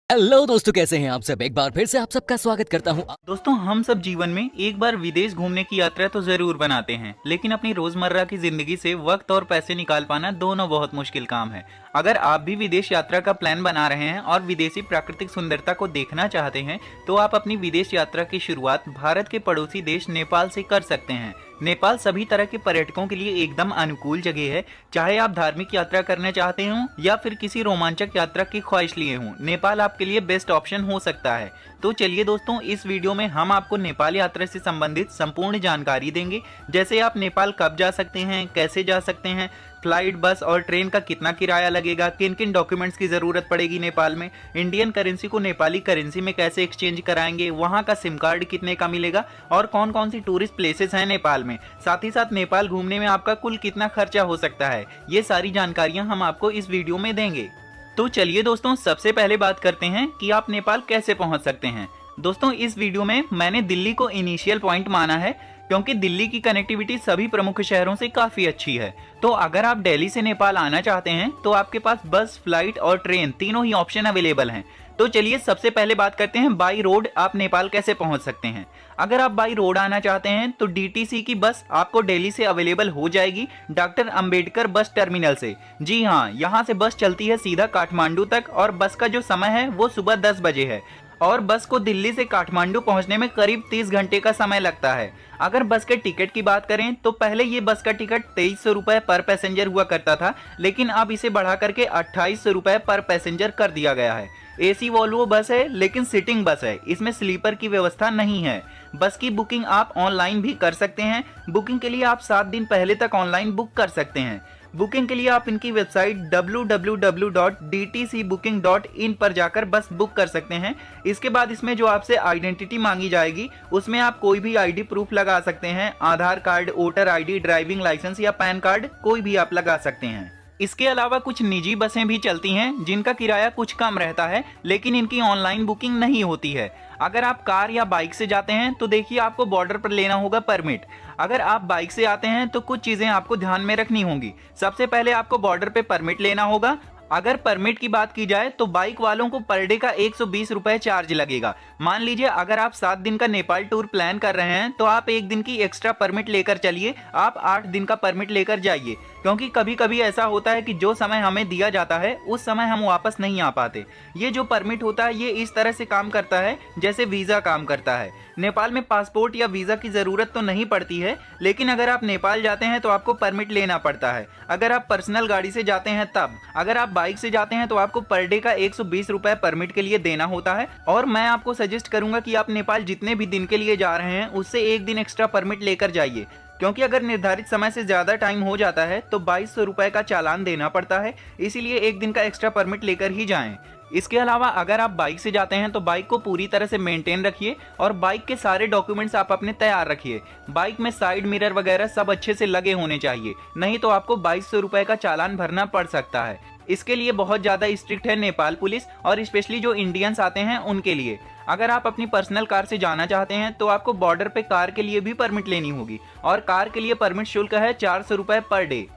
Hello दोस्तों, कैसे हैं आप सब। एक बार फिर से आप सबका स्वागत करता हूं। दोस्तों, हम सब जीवन में एक बार विदेश घूमने की यात्रा तो जरूर बनाते हैं, लेकिन अपनी रोजमर्रा की जिंदगी से वक्त और पैसे निकाल पाना दोनों बहुत मुश्किल काम है। अगर आप भी विदेश यात्रा का प्लान बना रहे हैं और विदेशी प्राकृतिक सुंदरता को देखना चाहते हैं, तो आप अपनी विदेश यात्रा की शुरुआत भारत के पड़ोसी देश नेपाल से कर सकते हैं। नेपाल सभी तरह के पर्यटकों के लिए एकदम अनुकूल जगह है। चाहे आप धार्मिक यात्रा करना चाहते हो या फिर किसी रोमांचक यात्रा की ख्वाहिश लिए हों, नेपाल आपके लिए बेस्ट ऑप्शन हो सकता है। तो चलिए दोस्तों, इस वीडियो में हम आपको नेपाल यात्रा से संबंधित संपूर्ण जानकारी देंगे। जैसे आप नेपाल कब जा सकते हैं, कैसे जा सकते हैं, फ्लाइट, बस और ट्रेन का कितना किराया लगेगा, किन किन डॉक्यूमेंट्स की जरूरत पड़ेगी नेपाल में, इंडियन करेंसी को नेपाली करेंसी में कैसे एक्सचेंज कराएंगे, वहां का सिम कार्ड कितने का मिलेगा और कौन कौन सी टूरिस्ट प्लेसेस हैं नेपाल में। साथ ही साथ नेपाल घूमने में आपका कुल कितना खर्चा हो सकता है, ये सारी जानकारियां हम आपको इस वीडियो में देंगे। तो चलिए दोस्तों, सबसे पहले बात करते हैं कि आप नेपाल कैसे पहुंच सकते हैं। दोस्तों, इस वीडियो में मैंने दिल्ली को इनिशियल पॉइंट माना है, क्योंकि दिल्ली की कनेक्टिविटी सभी प्रमुख शहरों से काफी अच्छी है। तो अगर आप दिल्ली से नेपाल आना चाहते हैं तो आपके पास बस, फ्लाइट और ट्रेन तीनों ही ऑप्शन अवेलेबल हैं। तो चलिए सबसे पहले बात करते हैं बाई रोड आप नेपाल कैसे पहुंच सकते हैं। अगर आप बाई रोड आना चाहते हैं तो डीटीसी की बस आपको दिल्ली से अवेलेबल हो जाएगी, डॉक्टर अंबेडकर बस टर्मिनल से। जी हाँ, यहाँ से बस चलती है सीधा काठमांडू तक और बस का जो समय है वो सुबह 10 बजे है और बस को दिल्ली से काठमांडू पहुंचने में करीब 30 घंटे का समय लगता है। अगर बस के टिकट की बात करें तो पहले ये बस का टिकट 2300 रुपए पर पैसेंजर हुआ करता था, लेकिन अब इसे बढ़ा करके 2800 रुपए पर पैसेंजर कर दिया गया है। एसी वॉल्वो बस है, लेकिन सिटिंग बस है, इसमें स्लीपर की व्यवस्था नहीं है। बस की बुकिंग आप ऑनलाइन भी कर सकते हैं। बुकिंग के लिए आप 7 दिन पहले तक ऑनलाइन बुक कर सकते हैं। बुकिंग के लिए आप इनकी वेबसाइट www.dtcbooking.in पर जाकर बस बुक कर सकते हैं। इसके बाद इसमें जो आपसे आइडेंटिटी मांगी जाएगी, उसमें आप कोई भी आईडी प्रूफ लगा सकते हैं। Aadhaar card, voter ID, driving licence या पैन कार्ड कोई भी आप लगा सकते हैं। इसके अलावा कुछ निजी बसें भी चलती हैं जिनका किराया कुछ कम रहता है, लेकिन इनकी ऑनलाइन बुकिंग नहीं होती है। अगर आप कार या बाइक से जाते हैं तो देखिए आपको बॉर्डर पर लेना होगा परमिट। अगर आप बाइक से आते हैं तो कुछ चीजें आपको ध्यान में रखनी होंगी। सबसे पहले आपको बॉर्डर पे परमिट लेना होगा। अगर परमिट की बात की जाए तो बाइक वालों को पर डे का 120 रुपए चार्ज लगेगा। मान लीजिए अगर आप 7 दिन का नेपाल टूर प्लान कर रहे हैं तो आप 1 दिन की एक्स्ट्रा परमिट लेकर चलिए, आप 8 दिन का परमिट लेकर जाइए, क्योंकि कभी कभी ऐसा होता है कि जो समय हमें दिया जाता है उस समय हम वापस नहीं आ पाते। ये जो परमिट होता है ये इस तरह से काम करता है जैसे वीजा काम करता है। नेपाल में पासपोर्ट या वीजा की जरूरत तो नहीं पड़ती है, लेकिन अगर आप नेपाल जाते हैं तो आपको परमिट लेना पड़ता है। अगर आप पर्सनल गाड़ी से जाते हैं तब, अगर आप बाइक से जाते हैं तो आपको पर डे का 120 रुपए परमिट के लिए देना होता है। और मैं आपको सजेस्ट करूंगा कि आप नेपाल जितने भी दिन के लिए जा रहे हैं उससे 1 दिन एक्स्ट्रा परमिट लेकर जाइए, क्योंकि अगर निर्धारित समय से ज्यादा टाइम हो जाता है तो 2200 रुपए का चालान देना पड़ता है। इसीलिए 1 दिन का एक्स्ट्रा परमिट लेकर ही जाएं। इसके अलावा अगर आप बाइक से जाते हैं तो बाइक को पूरी तरह से मेंटेन रखिए और बाइक के सारे डॉक्यूमेंट्स आप अपने तैयार रखिए। बाइक में साइड मिरर वगैरह सब अच्छे से लगे होने चाहिए, नहीं तो आपको 2200 रुपए का चालान भरना पड़ सकता है। इसके लिए बहुत ज्यादा स्ट्रिक्ट है नेपाल पुलिस, और स्पेशली जो इंडियंस आते हैं उनके लिए। अगर आप अपनी पर्सनल कार से जाना चाहते हैं तो आपको बॉर्डर पे कार के लिए भी परमिट लेनी होगी, और कार के लिए परमिट शुल्क है 400 रुपए पर डे।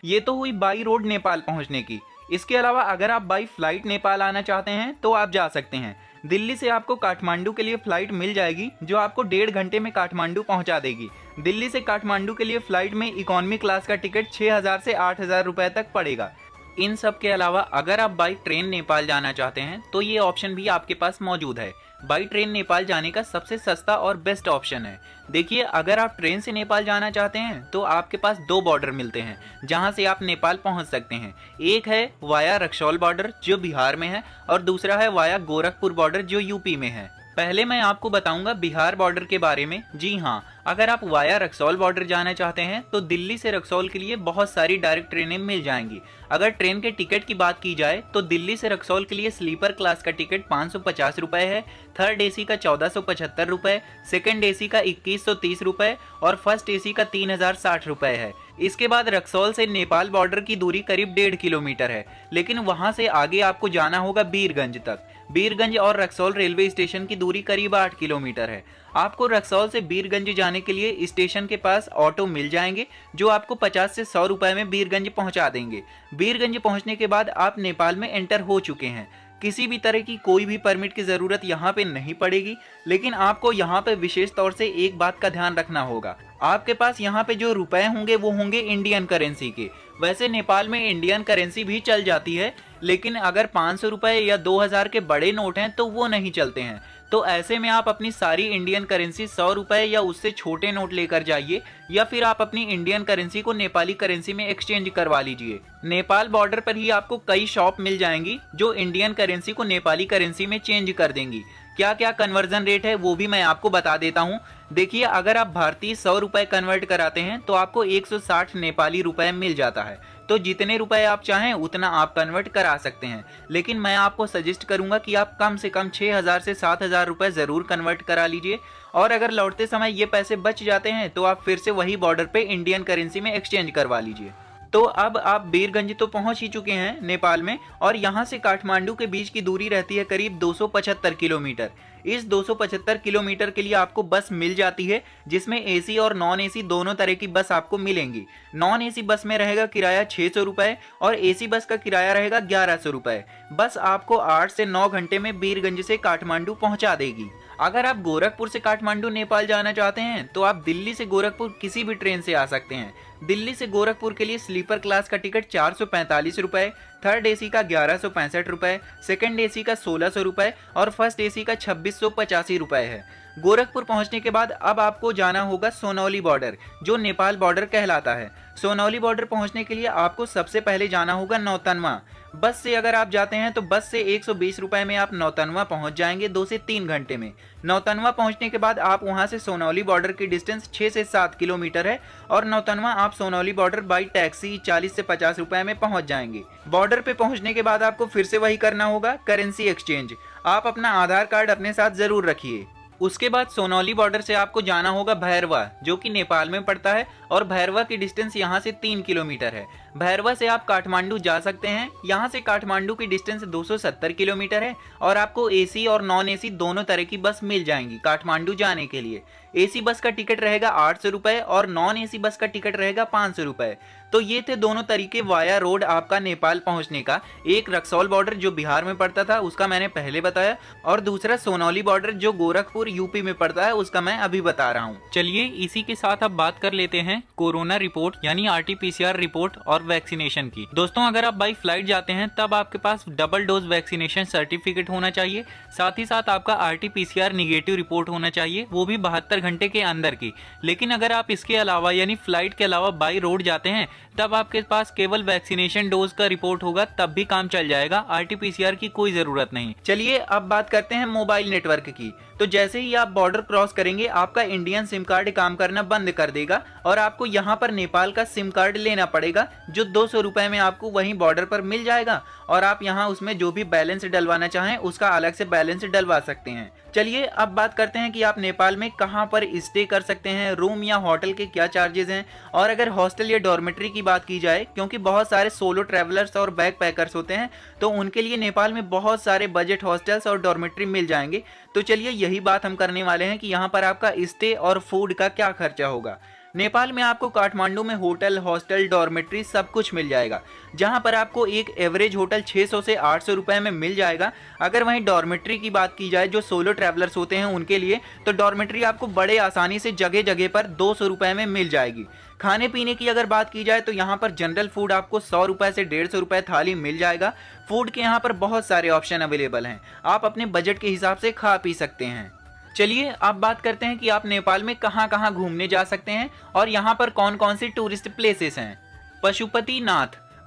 ये तो हुई बाई रोड नेपाल पहुंचने की। इसके अलावा अगर आप बाई फ्लाइट नेपाल आना चाहते हैं तो आप जा सकते हैं। दिल्ली से आपको काठमांडू के लिए फ्लाइट मिल जाएगी जो आपको 1.5 घंटे में काठमांडू पहुंचा देगी। दिल्ली से काठमांडू के लिए फ्लाइट में इकोनॉमी क्लास का टिकट 6000 से 8000 रुपए तक पड़ेगा। इन सब के अलावा अगर आप बाई ट्रेन नेपाल जाना चाहते हैं तो ये ऑप्शन भी आपके पास मौजूद है। बाई ट्रेन नेपाल जाने का सबसे सस्ता और बेस्ट ऑप्शन है। देखिए, अगर आप ट्रेन से नेपाल जाना चाहते हैं तो आपके पास 2 बॉर्डर मिलते हैं जहां से आप नेपाल पहुंच सकते हैं। एक है वाया रक्सौल बॉर्डर जो बिहार में है, और दूसरा है वाया गोरखपुर बॉर्डर जो यूपी में है। पहले मैं आपको बताऊंगा बिहार बॉर्डर के बारे में। जी हाँ, अगर आप वाया रक्सौल बॉर्डर जाना चाहते हैं तो दिल्ली से रक्सौल के लिए बहुत सारी डायरेक्ट ट्रेनें मिल जाएंगी। अगर ट्रेन के टिकट की बात की जाए तो दिल्ली से रक्सौल के लिए स्लीपर क्लास का टिकट 550 रुपए है, थर्ड एसी का 1475 रुपए, सेकंड एसी का 2130 रुपए और फर्स्ट एसी का 3060 रुपए है। इसके बाद रक्सौल से नेपाल बॉर्डर की दूरी करीब 1.5 किलोमीटर है, लेकिन वहां से आगे आपको जाना होगा बीरगंज तक। बीरगंज और रक्सौल रेलवे स्टेशन की दूरी करीब 8 किलोमीटर है। आपको रक्सौल से बीरगंज जाने के लिए स्टेशन के पास ऑटो मिल जाएंगे जो आपको 50 से 100 रुपए में बीरगंज पहुंचा देंगे। बीरगंज पहुंचने के बाद आप नेपाल में एंटर हो चुके हैं। किसी भी तरह की कोई भी परमिट की ज़रूरत यहाँ पे नहीं पड़ेगी। लेकिन आपको यहाँ पे विशेष तौर से एक बात का ध्यान रखना होगा, आपके पास यहाँ पे जो रुपए होंगे वो होंगे इंडियन करेंसी के। वैसे नेपाल में इंडियन करेंसी भी चल जाती है, लेकिन अगर 500 रुपए या 2000 के बड़े नोट हैं तो वो नहीं चलते हैं। तो ऐसे में आप अपनी सारी इंडियन करेंसी 100 रुपए या उससे छोटे नोट लेकर जाइए, या फिर आप अपनी इंडियन करेंसी को नेपाली करेंसी में एक्सचेंज करवा लीजिए। नेपाल बॉर्डर पर ही आपको कई शॉप मिल जाएंगी जो इंडियन करेंसी को नेपाली करेंसी में चेंज कर देंगी। क्या क्या कन्वर्जन रेट है वो भी मैं आपको बता देता हूँ। देखिए, अगर आप भारतीय 100 रुपए कन्वर्ट कराते हैं तो आपको 160 नेपाली रुपए मिल जाता है। तो जितने रुपए आप चाहें उतना आप कन्वर्ट करा सकते हैं, लेकिन मैं आपको सजेस्ट करूंगा कि आप कम से कम 6000 से 7000 रुपए जरूर कन्वर्ट करा लीजिए। और अगर लौटते समय ये पैसे बच जाते हैं तो आप फिर से वही बॉर्डर पे इंडियन करेंसी में एक्सचेंज करवा लीजिए। तो अब आप बीरगंज तो पहुंच ही चुके हैं नेपाल में, और यहाँ से काठमांडू के बीच की दूरी रहती है करीब 275 किलोमीटर। इस 275 किलोमीटर के लिए आपको बस मिल जाती है, जिसमें एसी और नॉन एसी दोनों तरह की बस आपको मिलेंगी। नॉन एसी बस में रहेगा किराया 600 रुपए और एसी बस का किराया रहेगा 1100 रुपए। बस आपको 8 से 9 घंटे में बीरगंज से काठमांडू पहुंचा देगी। अगर आप गोरखपुर से काठमांडू नेपाल जाना चाहते हैं तो आप दिल्ली से गोरखपुर किसी भी ट्रेन से आ सकते हैं। दिल्ली से गोरखपुर के लिए स्लीपर क्लास का टिकट 445 रुपए, थर्ड एसी का 1165 रुपए, सेकंड एसी का 1600 रुपए और फर्स्ट एसी का 2685 रुपए है। गोरखपुर पहुंचने के बाद अब आपको जाना होगा सोनौली बॉर्डर, जो नेपाल बॉर्डर कहलाता है। सोनौली बॉर्डर पहुंचने के लिए आपको सबसे पहले जाना होगा नौतनवा। बस से अगर आप जाते हैं तो बस से 120 रुपए में आप नौतनवा पहुंच जाएंगे 2 से 3 घंटे में। नौतनवा पहुंचने के बाद आप वहां से सोनौली बॉर्डर की डिस्टेंस 6 से 7 किलोमीटर है, और नौतनवा आप सोनौली बॉर्डर बाई टैक्सी 40 से 50 रुपए में पहुंच जाएंगे। बॉर्डर पे पहुंचने के बाद आपको फिर से वही करना होगा, करेंसी एक्सचेंज। आप अपना आधार कार्ड अपने साथ जरूर रखिए। उसके बाद सोनौली बॉर्डर से आपको जाना होगा भैरवा, जो कि नेपाल में पड़ता है, और भैरवा की डिस्टेंस यहाँ से 3 किलोमीटर है। भैरवा से आप काठमांडू जा सकते हैं। यहाँ से काठमांडू की डिस्टेंस 270 किलोमीटर है, और आपको एसी और नॉन एसी दोनों तरह की बस मिल जाएंगी काठमांडू जाने के लिए। एसी बस का टिकट रहेगा 800 रुपए और नॉन एसी बस का टिकट रहेगा 500 रुपए। तो ये थे दोनों तरीके वाया रोड आपका नेपाल पहुंचने का। एक रक्सौल बॉर्डर जो बिहार में पड़ता था उसका मैंने पहले बताया, और दूसरा सोनौली बॉर्डर जो गोरखपुर यूपी में पड़ता है उसका मैं अभी बता रहा हूँ। चलिए इसी के साथ अब बात कर लेते हैं कोरोना रिपोर्ट यानी RT-PCR रिपोर्ट और वैक्सीनेशन की। दोस्तों, अगर आप बाई फ्लाइट जाते हैं तब आपके पास डबल डोज वैक्सीनेशन सर्टिफिकेट होना चाहिए। साथ ही साथ आपका RT-PCR निगेटिव रिपोर्ट होना चाहिए, वो भी 72 घंटे के अंदर की। लेकिन अगर आप इसके अलावा यानी फ्लाइट के अलावा बाई रोड जाते हैं तब आपके पास केवल वैक्सीनेशन डोज का रिपोर्ट होगा, तब भी काम चल जाएगा। RT-PCR की कोई जरूरत नहीं। चलिए अब बात करते हैं मोबाइल नेटवर्क की। तो जैसे ही आप बॉर्डर क्रॉस करेंगे आपका इंडियन सिम कार्ड काम करना बंद कर देगा, और आपको यहाँ पर नेपाल का सिम कार्ड लेना पड़ेगा, जो 200 रुपए में आपको वहीं बॉर्डर पर मिल जाएगा। और आप यहाँ उसमें जो भी बैलेंस डलवाना चाहें उसका अलग से बैलेंस डलवा सकते हैं। चलिए अब बात करते हैं कि आप नेपाल में कहाँ पर स्टे कर सकते हैं, रूम या होटल के क्या चार्जेस हैं, और अगर हॉस्टल या डॉर्मेट्री की बात की जाए, क्योंकि बहुत सारे सोलो ट्रैवलर्स और बैक पैकर्स होते हैं, तो उनके लिए नेपाल में बहुत सारे बजट हॉस्टल्स और डॉर्मेट्री मिल जाएंगे। तो चलिए यही बात हम करने वाले हैं कि यहाँ पर आपका स्टे और फूड का क्या खर्चा होगा। नेपाल में आपको काठमांडू में होटल, हॉस्टल, डॉर्मेट्री सब कुछ मिल जाएगा, जहां पर आपको एक एवरेज होटल 600 से 800 रुपए में मिल जाएगा। अगर वहीं डॉर्मेट्री की बात की जाए जो सोलो ट्रैवलर्स होते हैं उनके लिए, तो डॉर्मेट्री आपको बड़े आसानी से जगह जगह पर 200 रुपए में मिल जाएगी। खाने पीने की अगर बात की जाए तो यहाँ पर जनरल फूड आपको 100 रुपए से 150 रुपए थाली मिल जाएगा। फूड के यहाँ पर बहुत सारे ऑप्शन अवेलेबल हैं, आप अपने बजट के हिसाब से खा पी सकते हैं। चलिए अब बात करते हैं कि आप नेपाल में कहां कहां घूमने जा सकते हैं और यहां पर कौन कौन सी टूरिस्ट प्लेसेस हैं।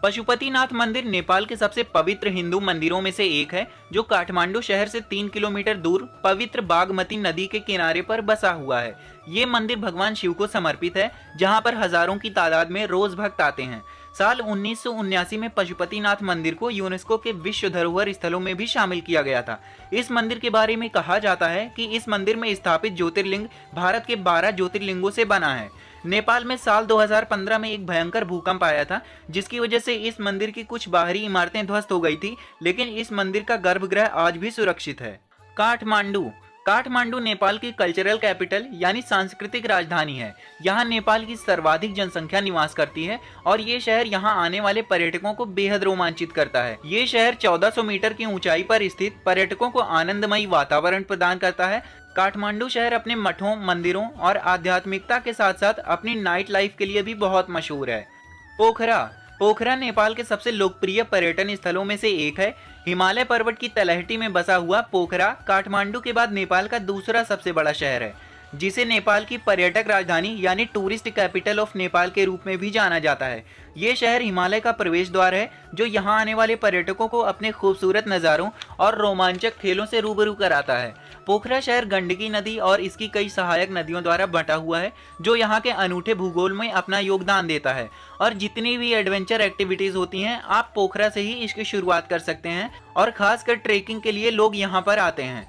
पशुपतिनाथ मंदिर नेपाल के सबसे पवित्र हिंदू मंदिरों में से एक है, जो काठमांडू शहर से 3 किलोमीटर दूर पवित्र बागमती नदी के किनारे पर बसा हुआ है। ये मंदिर भगवान शिव को समर्पित है, जहां पर हजारों की तादाद में रोज भक्त आते हैं। साल 1979 में पशुपतिनाथ मंदिर को यूनेस्को के विश्व धरोहर स्थलों में भी शामिल किया गया था। इस मंदिर के बारे में कहा जाता है कि इस मंदिर में स्थापित ज्योतिर्लिंग भारत के 12 ज्योतिर्लिंगों से बना है। नेपाल में साल 2015 में एक भयंकर भूकंप आया था, जिसकी वजह से इस मंदिर की कुछ बाहरी इमारतें ध्वस्त हो गई थी, लेकिन इस मंदिर का गर्भगृह आज भी सुरक्षित है। काठमांडू नेपाल की कल्चरल कैपिटल यानी सांस्कृतिक राजधानी है। यहाँ नेपाल की सर्वाधिक जनसंख्या निवास करती है और ये शहर यहाँ आने वाले पर्यटकों को बेहद रोमांचित करता है। ये शहर 1400 मीटर की ऊंचाई पर स्थित पर्यटकों को आनंदमयी वातावरण प्रदान करता है। काठमांडू शहर अपने मठों, मंदिरों और आध्यात्मिकता के साथ साथ अपनी नाइट लाइफ के लिए भी बहुत मशहूर है। पोखरा नेपाल के सबसे लोकप्रिय पर्यटन स्थलों में से एक है। हिमालय पर्वत की तलहटी में बसा हुआ पोखरा काठमांडू के बाद नेपाल का दूसरा सबसे बड़ा शहर है, जिसे नेपाल की पर्यटक राजधानी यानी टूरिस्ट कैपिटल ऑफ नेपाल के रूप में भी जाना जाता है। ये शहर हिमालय का प्रवेश द्वार है, जो यहाँ आने वाले पर्यटकों को अपने खूबसूरत नज़ारों और रोमांचक खेलों से रूबरू कराता है। पोखरा शहर गंडकी नदी और इसकी कई सहायक नदियों द्वारा बंटा हुआ है, जो यहाँ के अनूठे भूगोल में अपना योगदान देता है। और जितनी भी एडवेंचर एक्टिविटीज होती हैं, आप पोखरा से ही इसकी शुरुआत कर सकते हैं और खासकर ट्रेकिंग के लिए लोग यहाँ पर आते हैं।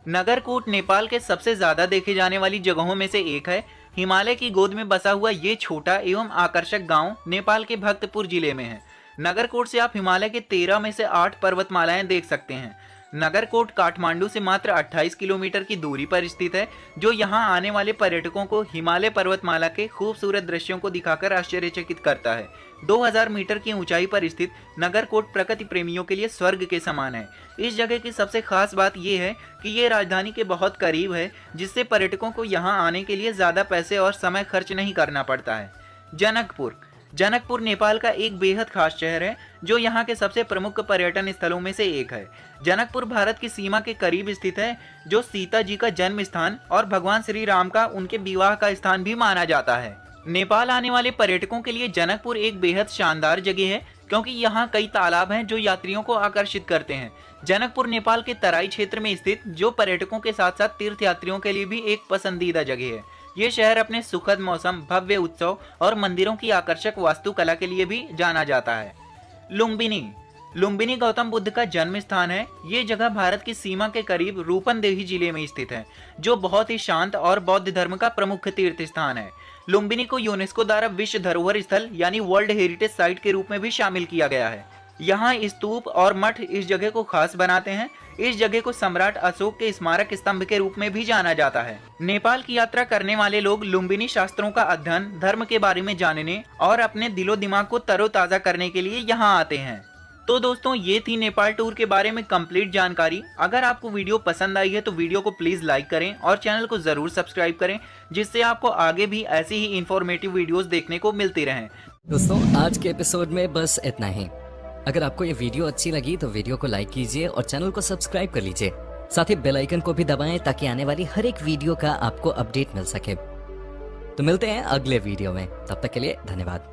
नगरकोट नेपाल के सबसे ज्यादा देखे जाने वाली जगहों में से एक है। हिमालय की गोद में बसा हुआ ये छोटा एवं आकर्षक गांव नेपाल के भक्तपुर जिले में है। नगरकोट से आप हिमालय के 13 में से 8 पर्वतमालाएं देख सकते हैं। नगरकोट काठमांडू से मात्र 28 किलोमीटर की दूरी पर स्थित है, जो यहां आने वाले पर्यटकों को हिमालय पर्वतमाला के खूबसूरत दृश्यों को दिखाकर आश्चर्यचकित करता है। 2000 मीटर की ऊंचाई पर स्थित नगरकोट प्रकृति प्रेमियों के लिए स्वर्ग के समान है। इस जगह की सबसे खास बात यह है कि ये राजधानी के बहुत करीब है, जिससे पर्यटकों को यहाँ आने के लिए ज़्यादा पैसे और समय खर्च नहीं करना पड़ता है। जनकपुर नेपाल का एक बेहद खास शहर है, जो यहाँ के सबसे प्रमुख पर्यटन स्थलों में से एक है। जनकपुर भारत की सीमा के करीब स्थित है, जो सीता जी का जन्म स्थान और भगवान श्री राम का उनके विवाह का स्थान भी माना जाता है। नेपाल आने वाले पर्यटकों के लिए जनकपुर एक बेहद शानदार जगह है, क्योंकि यहाँ कई तालाब हैं जो यात्रियों को आकर्षित करते हैं। जनकपुर नेपाल के तराई क्षेत्र में स्थित, जो पर्यटकों के साथ साथ तीर्थयात्रियों के लिए भी एक पसंदीदा जगह है। ये शहर अपने सुखद मौसम, भव्य उत्सव और मंदिरों की आकर्षक वास्तुकला के लिए भी जाना जाता है। लुम्बिनी गौतम बुद्ध का जन्म स्थान है। ये जगह भारत की सीमा के करीब रूपनदेही जिले में स्थित है, जो बहुत ही शांत और बौद्ध धर्म का प्रमुख तीर्थ स्थान है। लुम्बिनी को यूनेस्को द्वारा विश्व धरोहर स्थल यानी वर्ल्ड हेरिटेज साइट के रूप में भी शामिल किया गया है। यहाँ स्तूप और मठ इस जगह को खास बनाते हैं। इस जगह को सम्राट अशोक के स्मारक स्तंभ के रूप में भी जाना जाता है। नेपाल की यात्रा करने वाले लोग लुम्बिनी शास्त्रों का अध्ययन, धर्म के बारे में जानने और अपने दिलो दिमाग को तरोताजा करने के लिए यहाँ आते हैं। तो दोस्तों, ये थी नेपाल टूर के बारे में कंप्लीट जानकारी। अगर आपको वीडियो पसंद आई है तो वीडियो को प्लीज लाइक करें और चैनल को जरूर सब्सक्राइब करें, जिससे आपको आगे भी ऐसी ही इंफॉर्मेटिव वीडियोस देखने को मिलती रहें। दोस्तों, आज के एपिसोड में बस इतना ही। अगर आपको ये वीडियो अच्छी लगी तो वीडियो को लाइक कीजिए और चैनल को सब्सक्राइब कर लीजिए। साथ ही बेल आइकन को भी दबाएं, ताकि आने वाली हर एक वीडियो का आपको अपडेट मिल सके। तो मिलते हैं अगले वीडियो में, तब तक के लिए धन्यवाद।